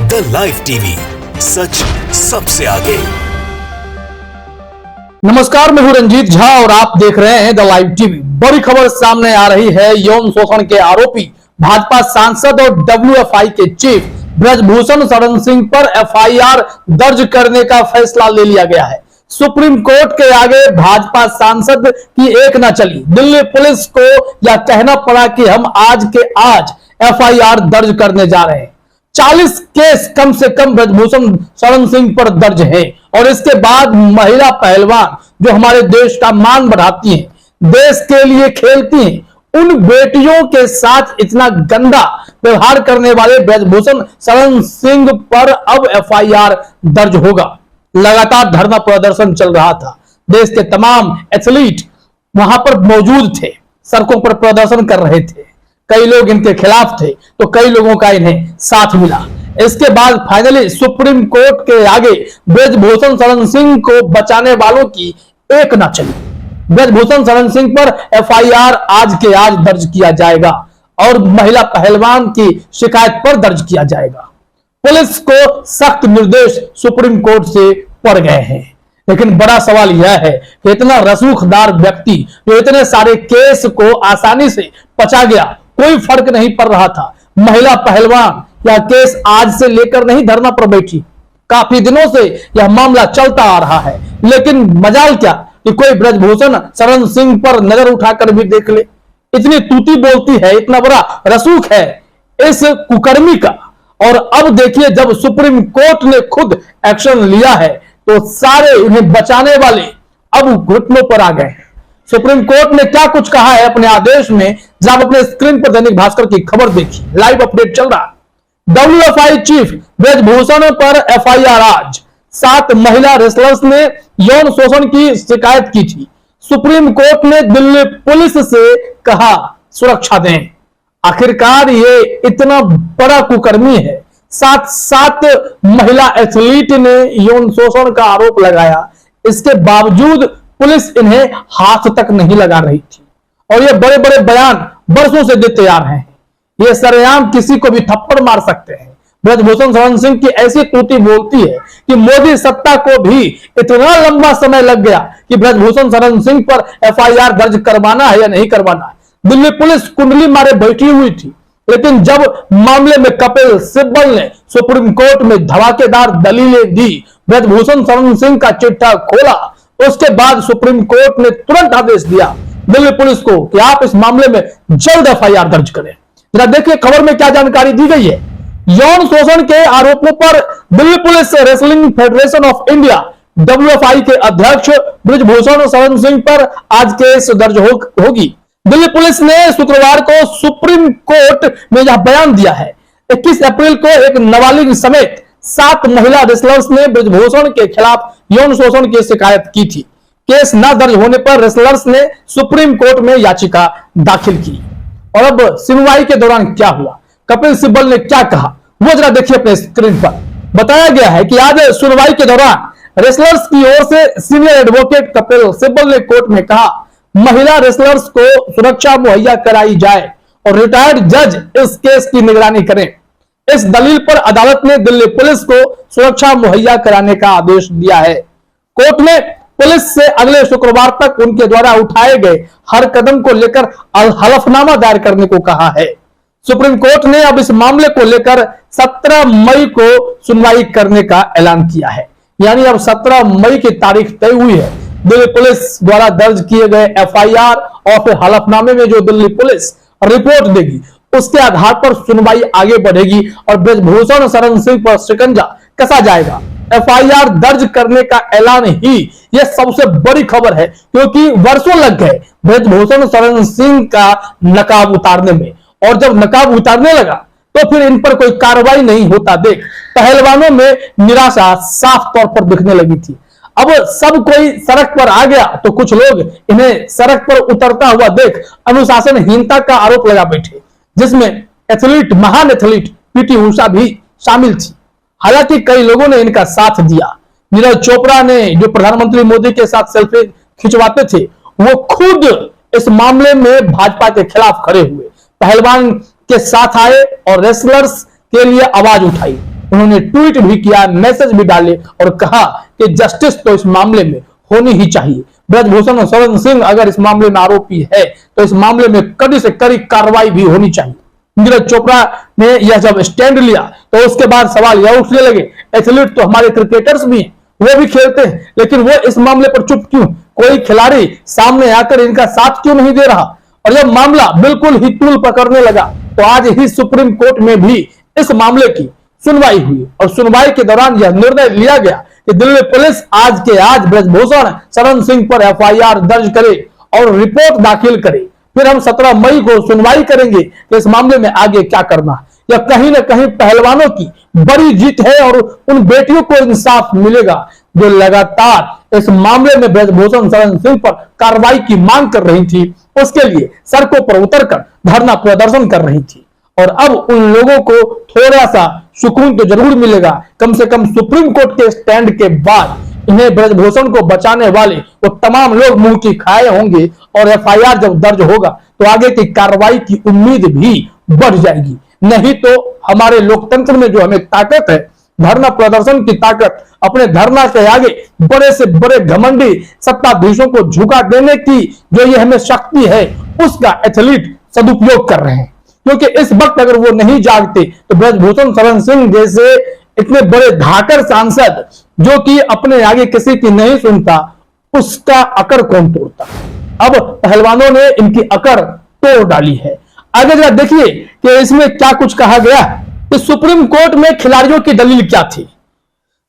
The live TV, सच सबसे आगे। नमस्कार, मैं हूं रंजीत झा और आप देख रहे हैं द लाइव टीवी। बड़ी खबर सामने आ रही है। यौन शोषण के आरोपी भाजपा सांसद और डब्ल्यूएफआई के चीफ ब्रजभूषण शरण सिंह पर एफआईआर दर्ज करने का फैसला ले लिया गया है। सुप्रीम कोर्ट के आगे भाजपा सांसद की एक न चली। दिल्ली पुलिस को यह कहना पड़ा कि हम आज के आज एफआईआर दर्ज करने जा रहे हैं। 40 केस कम से कम ब्रजभूषण शरण सिंह पर दर्ज है और इसके बाद महिला पहलवान जो हमारे देश का मान बढ़ाती हैं, देश के लिए खेलती हैं, उन बेटियों के साथ इतना गंदा व्यवहार करने वाले ब्रजभूषण शरण सिंह पर अब एफआईआर दर्ज होगा। लगातार धरना प्रदर्शन चल रहा था। देश के तमाम एथलीट वहां पर मौजूद थे, सड़कों पर प्रदर्शन कर रहे थे। कई लोग इनके खिलाफ थे तो कई लोगों का इन्हें साथ मिला। इसके बाद फाइनली सुप्रीम कोर्ट के आगे ब्रजभूषण शरण सिंह को बचाने वालों की एक न चली। ब्रजभूषण शरण सिंह पर एफआईआर आज के आज दर्ज किया जाएगा और महिला पहलवान की शिकायत पर दर्ज किया जाएगा। पुलिस को सख्त निर्देश सुप्रीम कोर्ट से पड़ गए हैं। लेकिन बड़ा सवाल यह है कि इतना रसूखदार व्यक्ति जो इतने सारे केस को आसानी से पचा गया, कोई फर्क नहीं पड़ रहा था। महिला पहलवान यह केस आज से लेकर नहीं धरना पर बैठी, काफी दिनों से यह मामला चलता आ रहा है। लेकिन मजाल क्या कि कोई ब्रजभूषण शरण सिंह पर नजर उठाकर भी देख ले। इतनी तूती बोलती है, इतना बड़ा रसूख है इस कुकर्मी का। और अब देखिए, जब सुप्रीम कोर्ट ने खुद एक्शन लिया है तो सारे उन्हें बचाने वाले अब घुटनों पर आ गए। सुप्रीम कोर्ट ने क्या कुछ कहा है अपने आदेश में, जब अपने स्क्रीन पर दैनिक भास्कर की खबर देखी। लाइव अपडेट चल रहा है। डब्ल्यूएफआई चीफ ब्रजभूषण पर एफआईआर आज। 7 महिला रेसलर्स ने यौन शोषण की शिकायत की थी। सुप्रीम कोर्ट ने दिल्ली पुलिस से कहा सुरक्षा दें। आखिरकार ये इतना बड़ा कुकर्मी है। 7 महिला एथलीट ने यौन शोषण का आरोप लगाया, इसके बावजूद पुलिस इन्हें हाथ तक नहीं लगा रही थी। और ये बड़े बड़े बयान बरसों से देते आ रहे हैं। ये सरेआम किसी को भी थप्पड़ मार सकते हैं। ब्रजभूषण शरण सिंह की ऐसी तूती बोलती है कि मोदी सत्ता को भी इतना लंबा समय लग गया कि ब्रजभूषण शरण सिंह पर एफआईआर दर्ज करवाना है या नहीं करवाना है। दिल्ली पुलिस कुंडली मारे बैठी हुई थी। लेकिन जब मामले में कपिल सिब्बल ने सुप्रीम कोर्ट में धमाकेदार दलीलें दी, ब्रजभूषण शरण सिंह का चिट्ठा खोला, उसके बाद सुप्रीम कोर्ट ने तुरंत आदेश दिया दिल्ली पुलिस को कि आप इस मामले में जल्द एफआईआर दर्ज करें। जरा देखिए खबर में क्या जानकारी दी गई है। यौन शोषण के आरोपों पर Delhi police wrestling federation of India WFI के अध्यक्ष ब्रजभूषण शरण सिंह पर आज केस दर्ज होगी। दिल्ली पुलिस ने शुक्रवार को सुप्रीम कोर्ट में यह बयान दिया है। 21 अप्रैल को एक नाबालिग समेत 7 महिला रेसलर्स ने ब्रजभूषण के खिलाफ यौन शोषण की शिकायत की थी। केस न दर्ज होने पर रेसलर्स ने सुप्रीम कोर्ट में याचिका दाखिल की। और अब सुनवाई के दौरान क्या हुआ, कपिल सिब्बल ने क्या कहा, वो जरा देखिए अपने स्क्रीन पर। बताया गया है कि आज सुनवाई के दौरान रेसलर्स की ओर से सीनियर एडवोकेट कपिल सिब्बल ने कोर्ट में कहा महिला रेसलर्स को सुरक्षा मुहैया कराई जाए और रिटायर्ड जज इस केस की निगरानी करें। इस दलील पर अदालत ने दिल्ली पुलिस को सुरक्षा मुहैया कराने का आदेश दिया है। कोर्ट ने पुलिस से अगले शुक्रवार तक उनके द्वारा उठाए गए हर कदम को लेकर हलफनामा दायर करने को कहा है। सुप्रीम कोर्ट ने अब इस मामले को लेकर 17 मई को सुनवाई करने का ऐलान किया है। यानी अब 17 मई की तारीख तय हुई है। दिल्ली पुलिस द्वारा दर्ज किए गए एफआईआर और फिर हलफनामे में जो दिल्ली पुलिस रिपोर्ट देगी, उसके आधार पर सुनवाई आगे बढ़ेगी और ब्रजभूषण शरण सिंह पर शिकंजा कसा जाएगा। एफआईआर दर्ज करने का ऐलान ही यह सबसे बड़ी खबर है, क्योंकि वर्षों लग गए ब्रजभूषण शरण सिंह का नकाब उतारने में। और जब नकाब उतारने लगा तो फिर इन पर कोई कार्रवाई नहीं होता देख पहलवानों में निराशा साफ तौर पर दिखने लगी थी। अब सब कोई सड़क पर आ गया तो कुछ लोग इन्हें सड़क पर उतरता हुआ देख अनुशासनहीनता का आरोप लगा बैठे, जिसमें एथलीट, महान एथलीट पीटी उषा भी शामिल थी। हालांकि कई लोगों ने इनका साथ दिया। नीरज चोपड़ा ने, जो प्रधानमंत्री मोदी के साथ सेल्फी खिंचवाते थे, वो खुद इस मामले में भाजपा के खिलाफ खड़े हुए, पहलवान के साथ आए और रेसलर्स के लिए आवाज उठाई। उन्होंने ट्वीट भी किया, मैसेज भी डाले और कहा कि जस्टिस तो इस मामले में होनी ही चाहिए। ब्रजभूषण शरण सिंह अगर इस मामले में आरोपी है तो इस मामले में कड़ी से कड़ी कार्रवाई भी होनी चाहिए। नीरज चोपड़ा ने यह जब स्टैंड लिया तो उसके बाद सवाल यह उठने लगे, एथलीट तो हमारे क्रिकेटर्स भी हैं, वो भी खेलते हैं, लेकिन वो इस मामले पर चुप क्यों? कोई खिलाड़ी सामने आकर इनका साथ क्यों नहीं दे रहा? और जब मामला बिल्कुल ही तूल पकड़ने लगा तो आज ही सुप्रीम कोर्ट में भी इस मामले की सुनवाई हुई और सुनवाई के दौरान यह निर्णय लिया गया कि दिल्ली पुलिस आज के आज ब्रजभूषण शरण सिंह पर एफआईआर दर्ज करे और रिपोर्ट दाखिल करे। फिर हम 17 मई को सुनवाई करेंगे कि इस मामले में आगे क्या करना है। यह कहीं ना कहीं पहलवानों की बड़ी जीत है और उन बेटियों को इंसाफ मिलेगा जो लगातार इस मामले में ब्रजभूषण शरण सिंह पर कार्रवाई की मांग कर रही थी, उसके लिए सड़कों पर उतरकर धरना प्रदर्शन कर रही थी। और अब उन लोगों को थोड़ा सा सुकून तो जरूर मिलेगा, कम से कम सुप्रीम कोर्ट के स्टैंड के बाद इन्हें ब्रजभूषण को बचाने वाले वो तमाम लोग मुंह की खाए होंगे और एफआईआर जब दर्ज होगा तो आगे की कार्रवाई की उम्मीद भी बढ़ जाएगी। नहीं तो हमारे लोकतंत्र में जो हमें ताकत है, धरना प्रदर्शन की ताकत, अपने धरना के आगे बड़े से बड़े घमंडी सत्ताधीशों को झुका देने की जो ये हमें शक्ति है, उसका एथलीट सदुपयोग कर रहे हैं। क्योंकि इस वक्त अगर वो नहीं जागते तो ब्रजभूषण शरण सिंह जैसे इतने बड़े धाकड़ सांसद जो कि अपने आगे किसी की नहीं सुनता, उसका अकड़ कौन तोड़ता? अब पहलवानों ने इनकी अकड़ तोड़ डाली है। आगे जरा देखिए कि इसमें क्या कुछ कहा गया कि सुप्रीम कोर्ट में खिलाड़ियों की दलील क्या थी।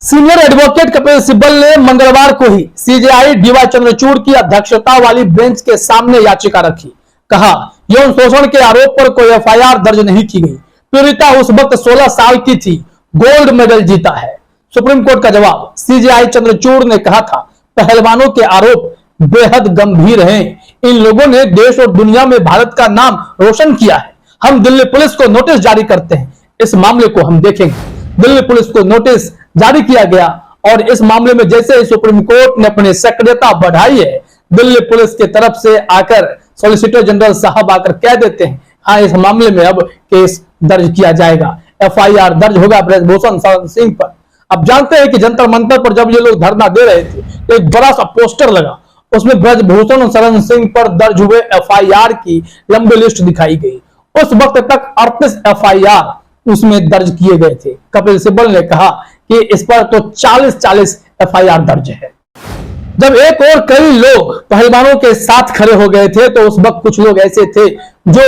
सीनियर एडवोकेट कपिल सिब्बल ने मंगलवार को ही सीजेआई डीवाई चंद्रचूड़ की अध्यक्षता वाली बेंच के सामने याचिका रखी। कहा यौन शोषण के आरोप पर कोई एफआईआर दर्ज नहीं की गई, पीड़िता उस वक्त 16 साल की थी, गोल्ड मेडल जीता है। सुप्रीम कोर्ट का जवाब, सीजेआई चंद्रचूड़ ने कहा था पहलवानों के आरोप बेहद गंभीर हैं, इन लोगों ने देश और दुनिया में भारत का नाम रोशन किया है। हम दिल्ली पुलिस को नोटिस जारी करते हैं, इस मामले को हम देखेंगे। दिल्ली पुलिस को नोटिस जारी किया गया और इस मामले में जैसे ही सुप्रीम कोर्ट ने अपनी सक्रियता बढ़ाई है, दिल्ली पुलिस की तरफ से आकर सॉलिसिटर जनरल साहब आकर कह देते हैं हाँ इस मामले में अब केस दर्ज किया जाएगा, एफआईआर दर्ज होगा ब्रजभूषण शरण सिंह पर। अब जानते हैं कि जंतर मंतर पर जब ये लोग धरना दे रहे थे तो एक बड़ा सा पोस्टर लगा, उसमें ब्रजभूषण शरण सिंह पर दर्ज हुए एफआईआर की लंबी लिस्ट दिखाई गई। उस वक्त तक 38 एफआईआर उसमें दर्ज किए गए थे। कपिल सिब्बल ने कहा कि इस पर तो 40 एफआईआर दर्ज है। जब एक और कई लोग पहलवानों के साथ खड़े हो गए थे तो उस वक्त कुछ लोग ऐसे थे जो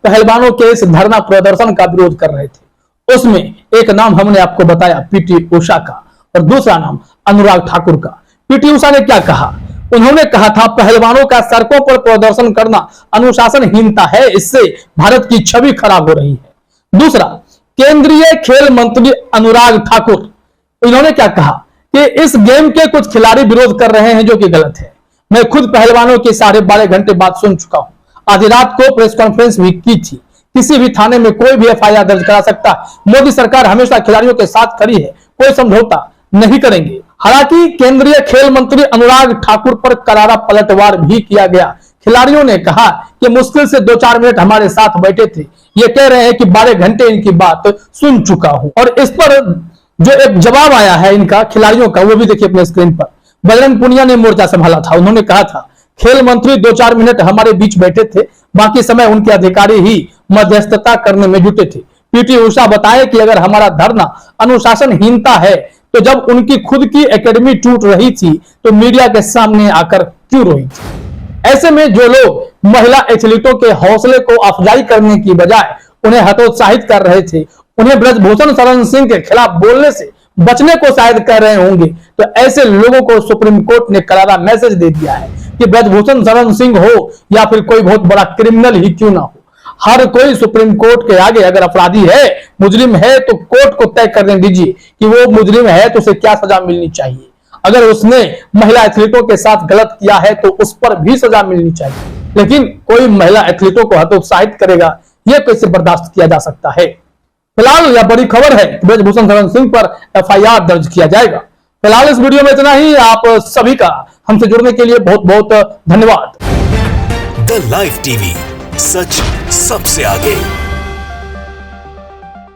पहलवानों के इस धरना प्रदर्शन का विरोध कर रहे थे। उसमें एक नाम हमने आपको बताया पीटी उषा का और दूसरा नाम अनुराग ठाकुर का। पीटी उषा ने क्या कहा? उन्होंने कहा था पहलवानों का सड़कों पर प्रदर्शन करना अनुशासनहीनता है, इससे भारत की छवि खराब हो रही है। दूसरा, केंद्रीय खेल मंत्री अनुराग ठाकुर, इन्होंने क्या कहा कि इस गेम के कुछ खिलाड़ी विरोध कर रहे हैं जो कि गलत है। मैं खुद पहलवानों की 12.5 घंटे बात सुन चुका हूं। आधी रात को प्रेस कॉन्फ्रेंस भी की थी। किसी भी थाने में कोई भी एफआईआर दर्ज करा सकता। मोदी सरकार हमेशा खिलाड़ियों के साथ खड़ी है, कोई समझौता नहीं करेंगे। हालांकि केंद्रीय खेल मंत्री अनुराग ठाकुर पर करारा पलटवार भी किया गया। खिलाड़ियों ने कहा कि मुश्किल से 2-4 मिनट हमारे साथ बैठे थे, ये कह रहे हैं कि 12 घंटे इनकी बात सुन चुका हूं। और इस पर जो एक जवाब आया है इनका खिलाड़ियों का, वो भी देखिए अपने स्क्रीन पर। बजरंग पुनिया ने मोर्चा संभाला था। उन्होंने कहा था खेल मंत्री 2-4 मिनट हमारे बीच बैठे थे, बाकी समय उनके अधिकारी ही मध्यस्थता करने में जुटे थे। पीटी उषा बताए कि अगर हमारा धरना अनुशासनहीनता है तो जब उनकी खुद की एकेडमी टूट रही थी तो मीडिया के सामने आकर क्यों रोई थी? ऐसे में जो लोग महिला एथलीटों के हौसले को अफजाई करने की बजाय उन्हें हतोत्साहित कर रहे थे, उन्हें ब्रजभूषण शरण सिंह के खिलाफ बोलने से बचने को शायद कह रहे होंगे, तो ऐसे लोगों को सुप्रीम कोर्ट ने करारा मैसेज दे दिया है कि ब्रजभूषण शरण सिंह हो या फिर कोई बहुत बड़ा क्रिमिनल ही क्यों ना हो, हर कोई सुप्रीम कोर्ट के आगे अगर अपराधी है, मुजरिम है, तो कोर्ट को तय करने दीजिए कि वो मुजरिम है तो उसे क्या सजा मिलनी चाहिए। अगर उसने महिला एथलीटों के साथ गलत किया है तो उस पर भी सजा मिलनी चाहिए। लेकिन कोई महिला एथलीटों को हतोत्साहित करेगा, यह कैसे बर्दाश्त किया जा सकता है? फिलहाल यह बड़ी खबर है कि ब्रजभूषण शरण सिंह पर एफआईआर दर्ज किया जाएगा। फिलहाल इस वीडियो में इतना ही। आप सभी का हमसे जुड़ने के लिए बहुत बहुत धन्यवाद। द लाइव टीवी, सच सबसे आगे।